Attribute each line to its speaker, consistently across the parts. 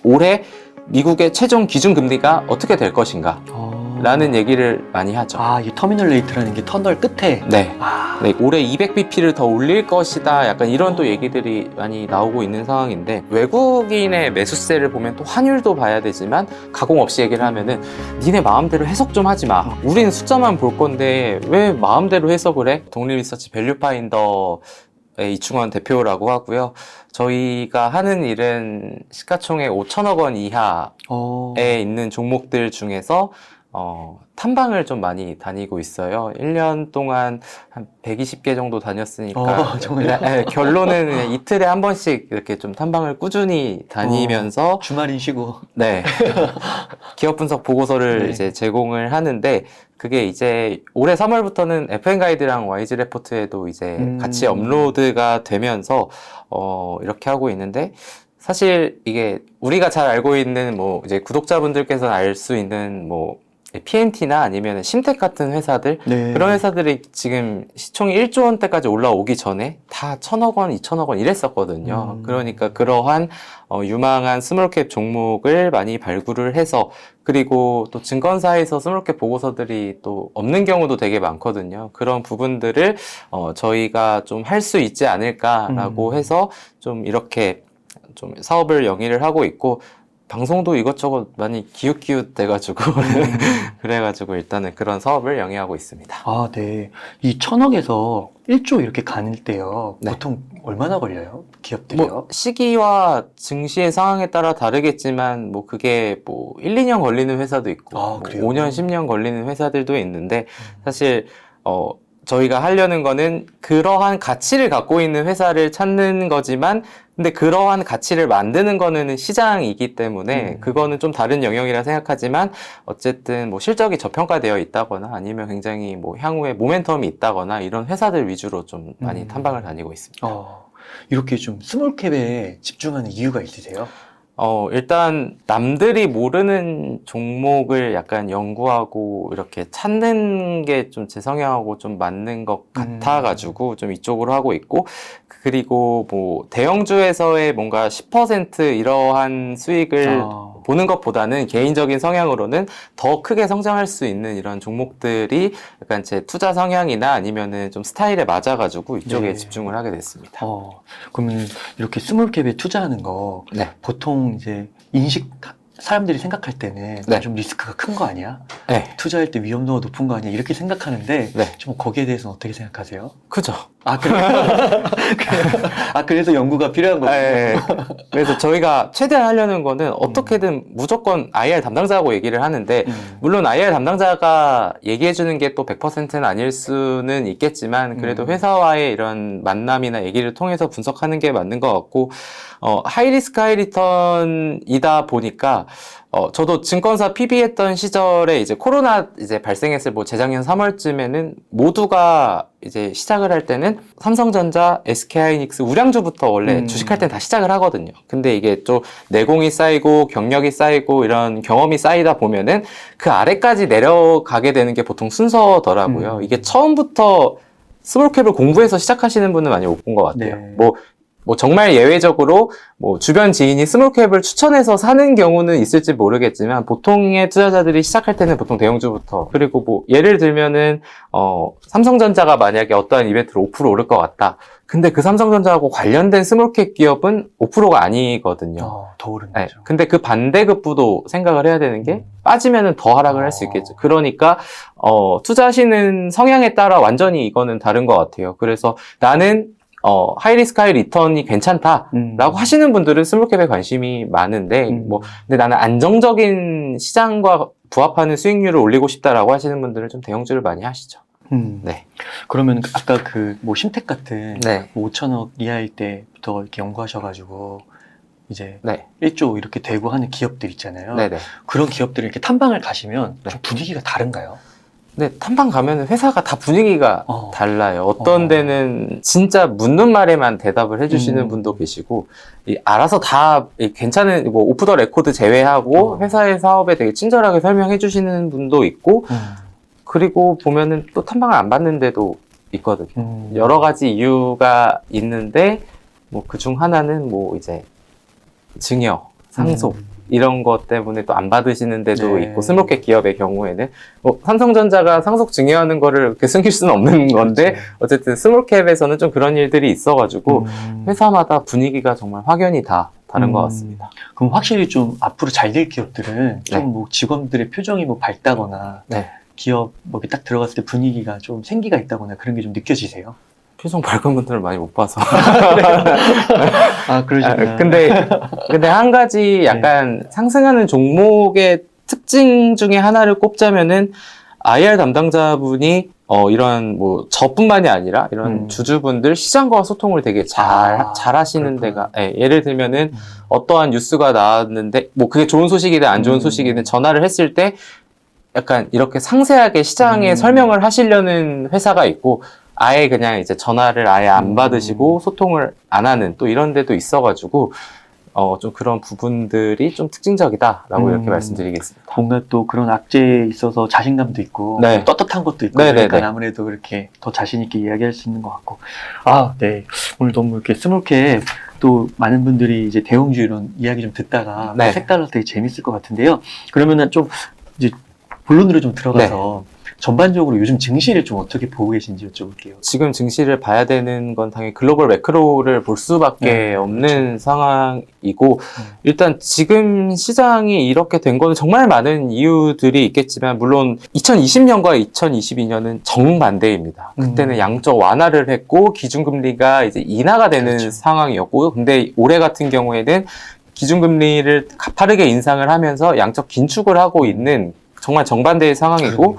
Speaker 1: 올해 미국의 최종 기준금리가 어떻게 될 것인가 라는 얘기를 많이 하죠.
Speaker 2: 이 터미널 레이트라는 게 터널 끝에.
Speaker 1: 네. 네, 올해 200bp를 더 올릴 것이다. 약간 이런 또 얘기들이 많이 나오고 있는 상황인데, 외국인의 매수세를 보면 또 환율도 봐야 되지만 가공 없이 얘기를 하면은 니네 마음대로 해석 좀 하지 마. 우리는 숫자만 볼 건데 왜 마음대로 해석을 해? 독립리서치 밸류파인더 이충원 대표라고 하고요. 저희가 하는 일은 시가총액 5천억 원 이하에 있는 종목들 중에서 탐방을 좀 많이 다니고 있어요. 1년 동안 한 120개 정도 다녔으니까
Speaker 2: 정말요?
Speaker 1: 결론은 그냥 이틀에 한 번씩 이렇게 좀 탐방을 꾸준히 다니면서
Speaker 2: 주말인 쉬고.
Speaker 1: 네. 기업 분석 보고서를
Speaker 2: 네.
Speaker 1: 이제 제공을 하는데, 그게 이제 올해 3월부터는 FN 가이드랑 YG 레포트에도 이제 같이 업로드가 되면서 이렇게 하고 있는데, 사실 이게 우리가 잘 알고 있는 뭐 이제 구독자분들께서는 알 수 있는 뭐 PNT나 아니면 심텍 같은 회사들, 그런 회사들이 지금 시총이 1조 원대까지 올라오기 전에 다 1,000억 원, 2,000억 원 이랬었거든요. 그러니까 그러한 유망한 스몰캡 종목을 많이 발굴을 해서, 그리고 또 증권사에서 스몰캡 보고서들이 또 없는 경우도 되게 많거든요. 그런 부분들을 저희가 좀 할 수 있지 않을까라고 해서 좀 이렇게 좀 사업을 영위를 하고 있고, 방송도 이것저것 많이 기웃기웃 돼가지고 그래가지고 일단은 그런 사업을 영위하고 있습니다.
Speaker 2: 네. 이 1,000억에서 1조 이렇게 가는 때요.
Speaker 1: 네.
Speaker 2: 보통 얼마나 걸려요? 기업들이요?
Speaker 1: 뭐 시기와 증시의 상황에 따라 다르겠지만 뭐 그게 뭐 1, 2년 걸리는 회사도 있고 뭐
Speaker 2: 그래요?
Speaker 1: 5년, 10년 걸리는 회사들도 있는데, 사실 저희가 하려는 거는 그러한 가치를 갖고 있는 회사를 찾는 거지만, 근데 그러한 가치를 만드는 거는 시장이기 때문에 그거는 좀 다른 영역이라 생각하지만, 어쨌든 뭐 실적이 저평가되어 있다거나 아니면 굉장히 뭐 향후에 모멘텀이 있다거나 이런 회사들 위주로 좀 많이 탐방을 다니고 있습니다.
Speaker 2: 이렇게 좀 스몰캡에 집중하는 이유가 있으세요?
Speaker 1: 일단 남들이 모르는 종목을 약간 연구하고 이렇게 찾는 게 좀 제 성향하고 좀 맞는 것 같아가지고 좀 이쪽으로 하고 있고, 그리고 뭐 대형주에서의 뭔가 10% 이러한 수익을 보는 것보다는 개인적인 성향으로는 더 크게 성장할 수 있는 이런 종목들이 약간 제 투자 성향이나 아니면은 좀 스타일에 맞아가지고 이쪽에 집중을 하게 됐습니다.
Speaker 2: 그러면 이렇게 스몰캡에 투자하는 거 보통 이제 사람들이 생각할 때는 좀 리스크가 큰 거 아니야? 투자할 때 위험도가 높은 거 아니야? 이렇게 생각하는데 좀 거기에 대해서는 어떻게 생각하세요?
Speaker 1: 그죠.
Speaker 2: 그래서 연구가 필요한 거군요.
Speaker 1: 그래서 저희가 최대한 하려는 거는 어떻게든 무조건 IR 담당자하고 얘기를 하는데, 물론 IR 담당자가 얘기해주는 게 또 100%는 아닐 수는 있겠지만, 그래도 회사와의 이런 만남이나 얘기를 통해서 분석하는 게 맞는 것 같고, 하이리스크 하이리턴이다 보니까, 저도 증권사 PB 했던 시절에 이제 코로나 이제 발생했을 뭐 재작년 3월쯤에는 모두가 이제 시작을 할 때는 삼성전자, SK하이닉스, 우량주부터 원래 주식할 땐 다 시작을 하거든요. 근데 이게 좀 내공이 쌓이고 경력이 쌓이고 이런 경험이 쌓이다 보면은 그 아래까지 내려가게 되는 게 보통 순서더라고요. 이게 처음부터 스몰캡을 공부해서 시작하시는 분은 많이 못 본 것 같아요. 뭐 정말 예외적으로 뭐 주변 지인이 스몰캡을 추천해서 사는 경우는 있을지 모르겠지만, 보통의 투자자들이 시작할 때는 보통 대형주부터, 그리고 뭐 예를 들면은 삼성전자가 만약에 어떠한 이벤트로 5% 오를 것 같다. 근데 그 삼성전자하고 관련된 스몰캡 기업은 5%가 아니거든요.
Speaker 2: 더 오르는 거죠.
Speaker 1: 근데 그 반대급부도 생각을 해야 되는 게, 빠지면은 더 하락을 할 수 있겠죠. 그러니까 투자하시는 성향에 따라 완전히 이거는 다른 것 같아요. 그래서 나는 하이리스크 하이 리턴이 괜찮다라고 하시는 분들은 스몰캡에 관심이 많은데, 근데 나는 안정적인 시장과 부합하는 수익률을 올리고 싶다라고 하시는 분들은 좀 대형주를 많이 하시죠.
Speaker 2: 그러면 아까 뭐 심텍 같은 5천억 이하일 때부터 이렇게 연구하셔가지고 이제 1조 이렇게 되고 하는 기업들 있잖아요. 그런 기업들을 이렇게 탐방을 가시면 좀 분위기가 다른가요?
Speaker 1: 네, 탐방 가면 회사가 다 분위기가 달라요. 어떤 데는 진짜 묻는 말에만 대답을 해주시는 분도 계시고, 알아서 다 괜찮은, 뭐, 오프 더 레코드 제외하고 회사의 사업에 되게 친절하게 설명해 주시는 분도 있고, 그리고 보면은 또 탐방을 안 받는 데도 있거든요. 여러 가지 이유가 있는데, 뭐, 그 중 하나는 뭐, 이제, 증여, 상속, 이런 것 때문에 또 안 받으시는 데도
Speaker 2: 네.
Speaker 1: 있고, 스몰캡 기업의 경우에는 삼성전자가 상속 증여하는 거를 이렇게 숨길 수는 없는 건데,
Speaker 2: 그렇죠.
Speaker 1: 어쨌든 스몰캡에서는 좀 그런 일들이 있어가지고 회사마다 분위기가 정말 확연히 다 다른 것 같습니다.
Speaker 2: 그럼 확실히 좀 앞으로 잘 될 기업들은 좀
Speaker 1: 네.
Speaker 2: 뭐 직원들의 표정이 뭐 밝다거나
Speaker 1: 네.
Speaker 2: 기업 뭐 이렇게 딱 들어갔을 때 분위기가 좀 생기가 있다거나 그런 게 좀 느껴지세요?
Speaker 1: 표정 밝은 분들을 많이 못 봐서.
Speaker 2: 아, 그러시구나.
Speaker 1: 근데 한 가지 약간 상승하는 종목의 특징 중에 하나를 꼽자면은 IR 담당자분이 이런 뭐 저뿐만이 아니라 이런 주주분들 시장과 소통을 되게 잘 하시는 데가, 예를 들면은 어떠한 뉴스가 나왔는데 뭐 그게 좋은 소식이든 안 좋은 소식이든 전화를 했을 때 약간 이렇게 상세하게 시장에 설명을 하시려는 회사가 있고, 아예 그냥 이제 전화를 아예 안 받으시고 소통을 안 하는 또 이런 데도 있어가지고, 좀 그런 부분들이 좀 특징적이다라고 이렇게 말씀드리겠습니다.
Speaker 2: 뭔가 또 그런 악재에 있어서 자신감도 있고,
Speaker 1: 네.
Speaker 2: 떳떳한 것도 있고,
Speaker 1: 네네네.
Speaker 2: 그러니까 아무래도 그렇게 더 자신있게 이야기할 수 있는 것 같고. 아, 네. 오늘 너무 이렇게 스몰캡 또 많은 분들이 이제 대형주 이런 이야기 좀 듣다가
Speaker 1: 네.
Speaker 2: 색달라서 되게 재밌을 것 같은데요. 그러면은 좀 이제 본론으로 좀 들어가서 전반적으로 요즘 증시를 좀 어떻게 보고 계신지 여쭤볼게요.
Speaker 1: 지금 증시를 봐야 되는 건 당연히 글로벌 매크로를 볼 수밖에 없는 그렇죠. 상황이고, 일단 지금 시장이 이렇게 된 거는 정말 많은 이유들이 있겠지만, 물론 2020년과 2022년은 정반대입니다. 그때는 양적 완화를 했고 기준금리가 이제 인하가 되는 그렇죠. 상황이었고, 근데 올해 같은 경우에는 기준금리를 가파르게 인상을 하면서 양적 긴축을 하고 있는 정말 정반대의 상황이고,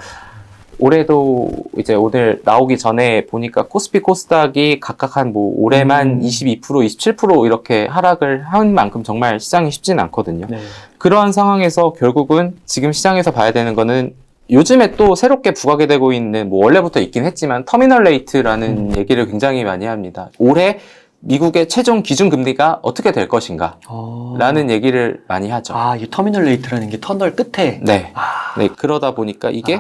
Speaker 1: 올해도 이제 오늘 나오기 전에 보니까 코스피 코스닥이 각각 한 뭐 올해만 22%, 27% 이렇게 하락을 한 만큼 정말 시장이 쉽진 않거든요. 네. 그러한 상황에서 결국은 지금 시장에서 봐야 되는 거는 요즘에 또 새롭게 부각이 되고 있는, 뭐 원래부터 있긴 했지만 터미널 레이트라는 얘기를 굉장히 많이 합니다. 올해 미국의 최종 기준 금리가 어떻게 될 것인가 라는 얘기를 많이 하죠.
Speaker 2: 아, 이 터미널 레이트라는 게 터널 끝에?
Speaker 1: 네. 네, 그러다 보니까 이게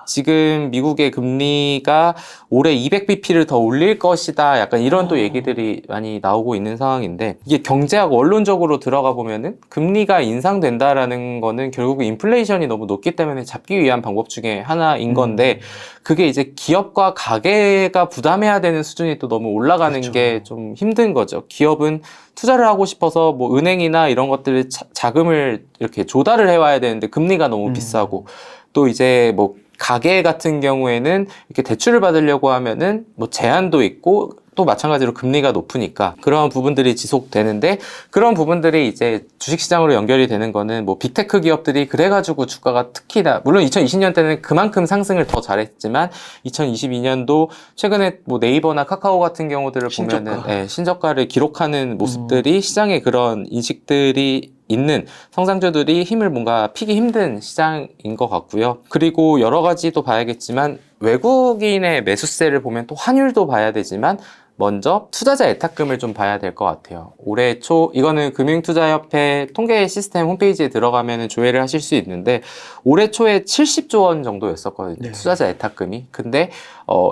Speaker 1: 지금 미국의 금리가 올해 200bp를 더 올릴 것이다. 약간 이런 또 얘기들이 많이 나오고 있는 상황인데, 이게 경제학 원론적으로 들어가 보면은 금리가 인상된다라는 거는 결국 인플레이션이 너무 높기 때문에 잡기 위한 방법 중에 하나인 건데, 그게 이제 기업과 가게가 부담해야 되는 수준이 또 너무 올라가는 그렇죠. 게 좀 힘든 거죠. 기업은 투자를 하고 싶어서 뭐 은행이나 이런 것들을 자금을 이렇게 조달을 해와야 되는데 금리가 너무 비싸고, 또 이제 뭐 가게 같은 경우에는 이렇게 대출을 받으려고 하면은 뭐 제한도 있고, 또 마찬가지로 금리가 높으니까 그런 부분들이 지속되는데, 그런 부분들이 이제 주식시장으로 연결이 되는 거는 뭐 빅테크 기업들이 그래가지고 주가가 특히나, 물론 2020년 때는 그만큼 상승을 더 잘했지만 2022년도 최근에 뭐 네이버나 카카오 같은 경우들을 보면은 신저가를 기록하는 모습들이 시장에 그런 인식들이 있는 성장주들이 힘을 뭔가 피기 힘든 시장인 것 같고요. 그리고 여러 가지 또 봐야겠지만, 외국인의 매수세를 보면 또 환율도 봐야 되지만, 먼저 투자자 예탁금을 좀 봐야 될 것 같아요. 올해 초, 이거는 금융투자협회 통계 시스템 홈페이지에 들어가면 조회를 하실 수 있는데, 올해 초에 70조 원 정도였었거든요. 네. 투자자 예탁금이. 근데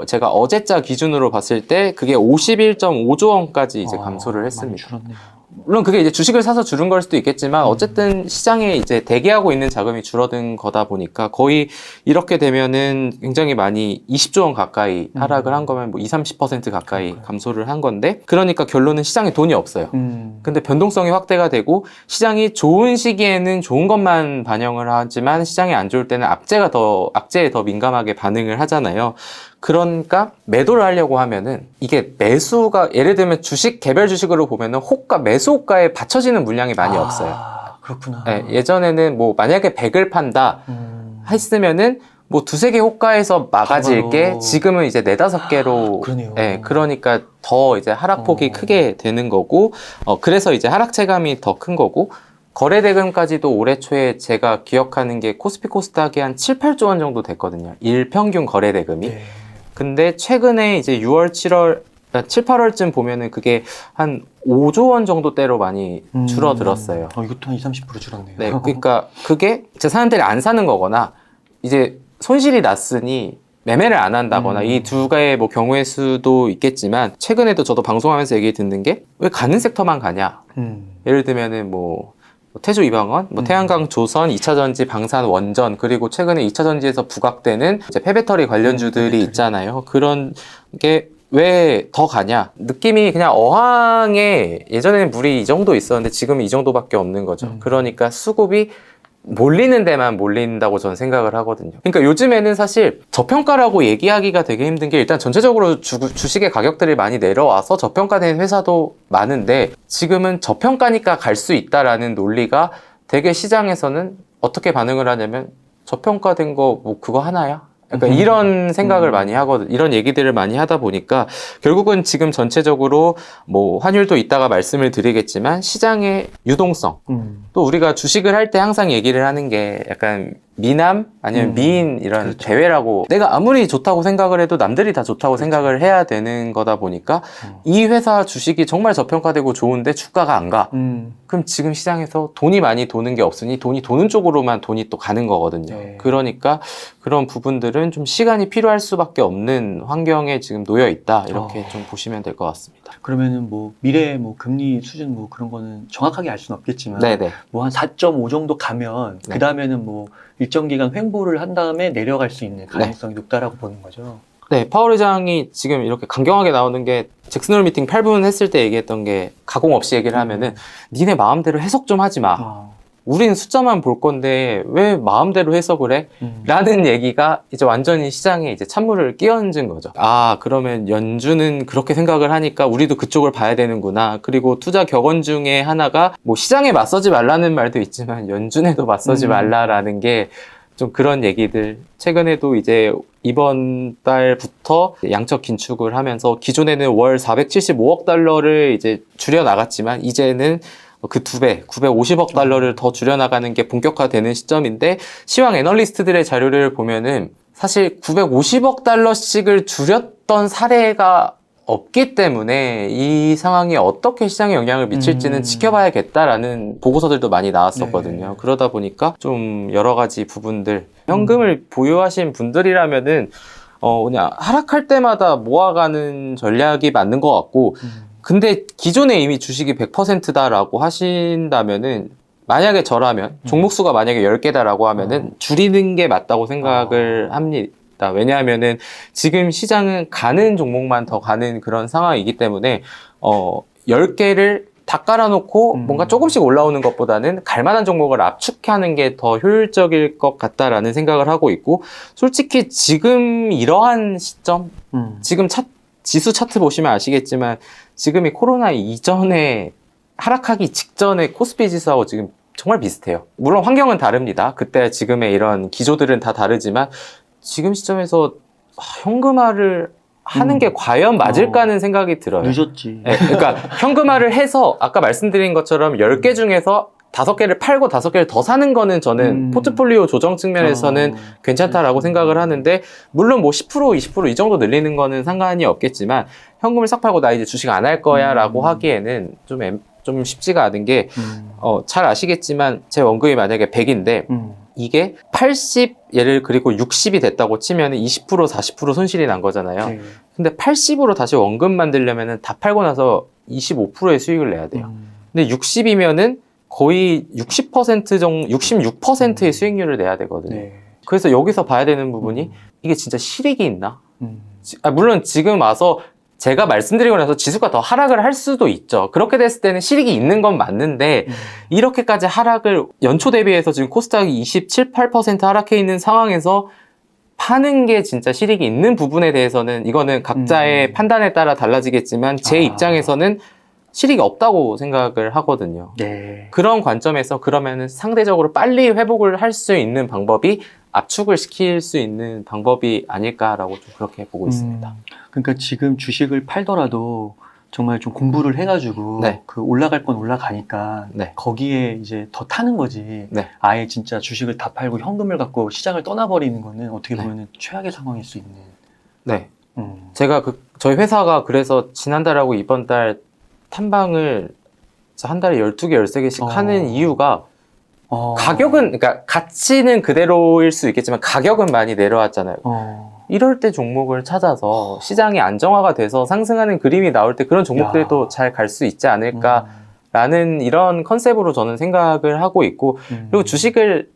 Speaker 1: 제가 어제자 기준으로 봤을 때 그게 51.5조 원까지 이제 감소를 했습니다.
Speaker 2: 많이 줄었네요.
Speaker 1: 물론 그게 이제 주식을 사서 줄은 걸 수도 있겠지만, 어쨌든 시장에 이제 대기하고 있는 자금이 줄어든 거다 보니까 거의 이렇게 되면은 굉장히 많이 20조 원 가까이 하락을 한 거면 뭐 20-30% 가까이 감소를 한 건데, 그러니까 결론은 시장에 돈이 없어요. 근데 변동성이 확대가 되고, 시장이 좋은 시기에는 좋은 것만 반영을 하지만 시장이 안 좋을 때는 악재에 더 민감하게 반응을 하잖아요. 그러니까 매도를 하려고 하면은 이게 매수가, 예를 들면 개별 주식으로 보면은 매수 호가에 받쳐지는 물량이 많이 없어요.
Speaker 2: 그렇구나.
Speaker 1: 네, 예전에는 뭐 만약에 100을 판다 했으면은 뭐 2-3개 호가에서 막아질 게 지금은 이제 4-5개로.
Speaker 2: 그러네요.
Speaker 1: 네, 그러니까 더 이제 하락폭이 크게 되는 거고, 그래서 이제 하락 체감이 더 큰 거고, 거래대금까지도 올해 초에 제가 기억하는 게 코스피 코스닥이 한 7-8조 원 정도 됐거든요. 일평균 거래대금이. 네. 근데 최근에 이제 6월, 7월, 7-8월쯤 보면은 그게 한 5조 원 정도대로 많이 줄어들었어요.
Speaker 2: 이것도 한 20-30% 줄었네요.
Speaker 1: 네, 그러니까 그게 제 사람들이 안 사는 거거나, 이제 손실이 났으니 매매를 안 한다거나, 이 두 가지의 뭐 경우의 수도 있겠지만, 최근에도 저도 방송하면서 얘기 듣는 게, 왜 가는 섹터만 가냐? 예를 들면은 뭐 태조 이방원, 태양광 조선, 2차전지, 방산, 원전, 그리고 최근에 2차전지에서 부각되는 이제 폐배터리 관련주들이 있잖아요. 그런 게 왜 더 가냐? 느낌이 그냥 어항에 예전에는 물이 이 정도 있었는데 지금은 이 정도밖에 없는 거죠. 그러니까 수급이 몰리는 데만 몰린다고 저는 생각을 하거든요. 그러니까 요즘에는 사실 저평가라고 얘기하기가 되게 힘든 게 일단 전체적으로 주식의 가격들이 많이 내려와서 저평가된 회사도 많은데 지금은 저평가니까 갈 수 있다라는 논리가 되게 시장에서는 어떻게 반응을 하냐면 저평가된 거 뭐 그거 하나야? 약간 이런 생각을 많이 하거든. 이런 얘기들을 많이 하다 보니까 결국은 지금 전체적으로 뭐 환율도 이따가 말씀을 드리겠지만 시장의 유동성 또 우리가 주식을 할 때 항상 얘기를 하는 게 약간 미남 아니면 미인 이런 그렇죠. 대회라고 내가 아무리 좋다고 생각을 해도 남들이 다 좋다고 그렇죠. 생각을 해야 되는 거다 보니까 이 회사 주식이 정말 저평가되고 좋은데 주가가 안 가. 그럼 지금 시장에서 돈이 많이 도는 게 없으니 돈이 도는 쪽으로만 돈이 또 가는 거거든요. 네. 그러니까 그런 부분들은 좀 시간이 필요할 수밖에 없는 환경에 지금 놓여 있다. 이렇게 좀 보시면 될 것 같습니다.
Speaker 2: 그러면은 뭐 미래 뭐 금리 수준 뭐 그런 거는 정확하게 알 수는 없겠지만
Speaker 1: 네네.
Speaker 2: 뭐 한 4.5 정도 가면 네. 그 다음에는 뭐 일정 기간 횡보를 한 다음에 내려갈 수 있는 가능성이 네. 높다라고 보는 거죠.
Speaker 1: 네, 파월 의장이 지금 이렇게 강경하게 나오는 게 잭슨홀 미팅 8분 했을 때 얘기했던 게 가공 없이 얘기를 하면은 니네 마음대로 해석 좀 하지 마. 우리는 숫자만 볼 건데 왜 마음대로 해석을 해? 라는 얘기가 이제 완전히 시장에 이제 찬물을 끼얹은 거죠. 아, 그러면 연준은 그렇게 생각을 하니까 우리도 그쪽을 봐야 되는구나. 그리고 투자 격언 중에 하나가 뭐 시장에 맞서지 말라는 말도 있지만 연준에도 맞서지 말라라는 게 좀 그런 얘기들. 최근에도 이제 이번 달부터 양적 긴축을 하면서 기존에는 월 475억 달러를 이제 줄여 나갔지만 이제는 그 2배, 950억 달러를 더 줄여나가는 게 본격화되는 시점인데 시황 애널리스트들의 자료를 보면은 사실 950억 달러씩을 줄였던 사례가 없기 때문에 이 상황이 어떻게 시장에 영향을 미칠지는 지켜봐야겠다라는 보고서들도 많이 나왔었거든요. 네. 그러다 보니까 좀 여러 가지 부분들 현금을 보유하신 분들이라면은 그냥 하락할 때마다 모아가는 전략이 맞는 것 같고 근데 기존에 이미 주식이 100%다라고 하신다면은 만약에 저라면 종목수가 만약에 10개다라고 하면은 줄이는 게 맞다고 생각을 합니다. 왜냐하면은 지금 시장은 가는 종목만 더 가는 그런 상황이기 때문에 10개를 다 깔아놓고 뭔가 조금씩 올라오는 것보다는 갈만한 종목을 압축하는 게 더 효율적일 것 같다라는 생각을 하고 있고 솔직히 지금 이러한 시점 지금 지수 차트 보시면 아시겠지만 지금이 코로나 이전에 하락하기 직전에 코스피 지수하고 지금 정말 비슷해요. 물론 환경은 다릅니다. 그때 지금의 이런 기조들은 다 다르지만 지금 시점에서 현금화를 하는 게 과연 맞을까는 생각이 들어요.
Speaker 2: 늦었지.
Speaker 1: 네, 그러니까 현금화를 해서 아까 말씀드린 것처럼 10개 중에서 5개를 팔고 5개를 더 사는 거는 저는 포트폴리오 조정 측면에서는 괜찮다라고 생각을 하는데 물론 뭐 10%, 20% 이 정도 늘리는 거는 상관이 없겠지만 현금을 싹 팔고 나 이제 주식 안 할 거야 라고 하기에는 좀 쉽지가 않은 게 잘 아시겠지만 제 원금이 만약에 100인데 이게 80 예를 그리고 60이 됐다고 치면 20% 40% 손실이 난 거잖아요. 근데 80으로 다시 원금 만들려면 다 팔고 나서 25%의 수익을 내야 돼요. 근데 60이면은 거의 60% 정도, 66%의 수익률을 내야 되거든요. 네. 그래서 여기서 봐야 되는 부분이 이게 진짜 실익이 있나? 물론 지금 와서 제가 말씀드리고 나서 지수가 더 하락을 할 수도 있죠. 그렇게 됐을 때는 실익이 있는 건 맞는데 이렇게까지 하락을 연초 대비해서 지금 코스닥이 27, 8% 하락해 있는 상황에서 파는 게 진짜 실익이 있는 부분에 대해서는 이거는 각자의 판단에 따라 달라지겠지만 제 입장에서는 실익이 없다고 생각을 하거든요. 네. 그런 관점에서 그러면은 상대적으로 빨리 회복을 할 수 있는 방법이 압축을 시킬 수 있는 방법이 아닐까라고 좀 그렇게 보고 있습니다.
Speaker 2: 그러니까 지금 주식을 팔더라도 정말 좀 공부를 해가지고 네. 그 올라갈 건 올라가니까 네. 거기에 이제 더 타는 거지. 네. 아예 진짜 주식을 다 팔고 현금을 갖고 시장을 떠나버리는 거는 어떻게 보면 최악의 상황일 수 있는.
Speaker 1: 네. 제가 저희 회사가 그래서 지난달하고 이번 달 탐방을 한 달에 12개, 13개씩 하는 이유가 가격은, 그러니까 가치는 그대로일 수 있겠지만 가격은 많이 내려왔잖아요. 이럴 때 종목을 찾아서 시장이 안정화가 돼서 상승하는 그림이 나올 때 그런 종목들도 잘 갈 수 있지 않을까라는 라는 이런 컨셉으로 저는 생각을 하고 있고, 그리고 주식을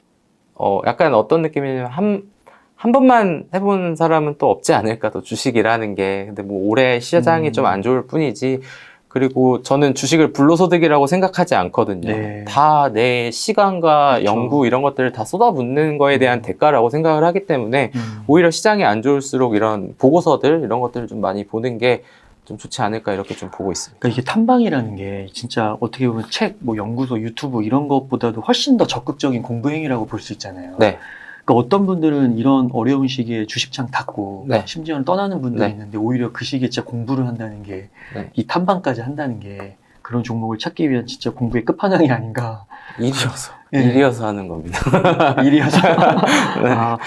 Speaker 1: 약간 어떤 느낌이냐면 한 번만 해본 사람은 또 없지 않을까, 또 주식이라는 게. 근데 뭐 올해 시장이 좀 안 좋을 뿐이지. 그리고 저는 주식을 불로소득이라고 생각하지 않거든요.
Speaker 2: 네.
Speaker 1: 다 내 시간과
Speaker 2: 그렇죠.
Speaker 1: 연구 이런 것들을 다 쏟아붓는 거에 대한 대가라고 생각을 하기 때문에 오히려 시장이 안 좋을수록 이런 보고서들 이런 것들을 좀 많이 보는 게 좀 좋지 않을까 이렇게 좀 보고 있습니다.
Speaker 2: 그러니까 이게 탐방이라는 게 진짜 어떻게 보면 책, 뭐 연구소, 유튜브 이런 것보다도 훨씬 더 적극적인 공부 행위라고 볼 수 있잖아요.
Speaker 1: 네.
Speaker 2: 그러니까 어떤 분들은 이런 어려운 시기에 주식창 닫고
Speaker 1: 네.
Speaker 2: 심지어는 떠나는 분들이
Speaker 1: 네.
Speaker 2: 있는데 오히려 그 시기에 진짜 공부를 한다는 게
Speaker 1: 네.
Speaker 2: 이 탐방까지 한다는 게 그런 종목을 찾기 위한 진짜 공부의 끝판왕이 아닌가.
Speaker 1: 일이어서
Speaker 2: 네.
Speaker 1: 일이어서 하는 겁니다.
Speaker 2: 일이어서.
Speaker 1: 네.
Speaker 2: 아,